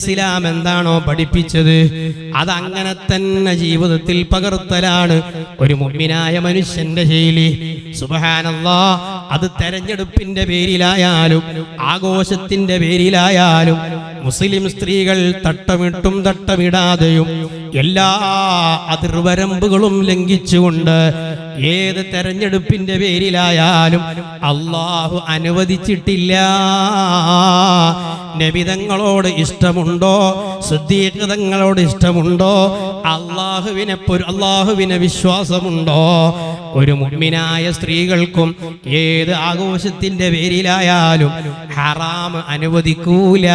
ഇസ്ലാം എന്താണോ പഠിപ്പിച്ചത് അതങ്ങനെ തന്നെ ജീവിതത്തിൽ പകർത്തലാണ് ഒരു മുഅ്മിനായ മനുഷ്യന്റെ ശൈലി. സുബ്ഹാനല്ലാഹ്. അത് തെരഞ്ഞെടുപ്പിന്റെ പേരിലായാലും ആഘോഷത്തിന്റെ പേരിലായാലും മുസ്ലിം സ്ത്രീകൾ തട്ടമിട്ടും തട്ടമിടാതെയും എല്ലാ അതിർവരമ്പുകളും ലംഘിച്ചുകൊണ്ട് ഏത് തെരഞ്ഞെടുപ്പിന്റെ പേരിലായാലും അല്ലാഹു അനുവദിച്ചിട്ടില്ല. നബിതങ്ങളോട് ഇഷ്ടമുണ്ടോ, സിദ്ദീഖ് തങ്ങളോട് ഇഷ്ടമുണ്ടോ, അല്ലാഹുവിനെ വിശ്വാസമുണ്ടോ, ഒരു മുഅ്മിനായ സ്ത്രീകൾക്കും ഏത് ആഘോഷത്തിന്റെ പേരിലായാലും ഹറാം അനുവദിക്കൂല.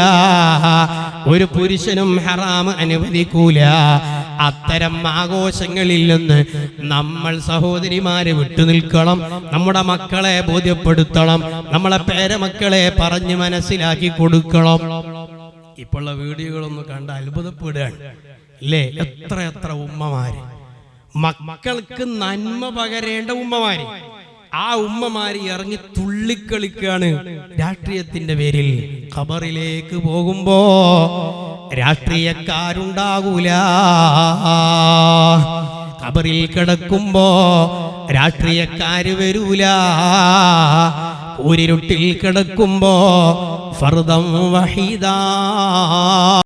ഒരു പുരുഷനും ഹറാം അനുവദിക്കൂല. അത്തരം ആഘോഷങ്ങളിൽ നിന്ന് നമ്മൾ സഹോദരിമാരെ വിട്ടുനിൽക്കണം. നമ്മുടെ മക്കളെ ബോധ്യപ്പെടുത്തണം. നമ്മളെ പേരമക്കളെ പറഞ്ഞ് മനസ്സിലാക്കി കൊടുക്കണം. ഇപ്പോഴുള്ള വീഡിയോകളൊന്ന് കണ്ട് അത്ഭുതപ്പെടുകയാണ് അല്ലേ? എത്ര ഉമ്മമാര്, മക്കൾക്ക് നന്മ പകരേണ്ട ഉമ്മമാര്, ആ ഉമ്മമാര് ഇറങ്ങി തുള്ളിക്കളിക്കാണ് രാഷ്ട്രീയത്തിന്റെ പേരിൽ. ഖബറിലേക്ക് പോകുമ്പോ രാഷ്ട്രീയക്കാരുണ്ടാകൂല. ഖബറിൽ കിടക്കുമ്പോ രാഷ്ട്രീയക്കാര് വരൂല. ഊരിരുട്ടിൽ കിടക്കുമ്പോ ഫർദം വഹീദാ.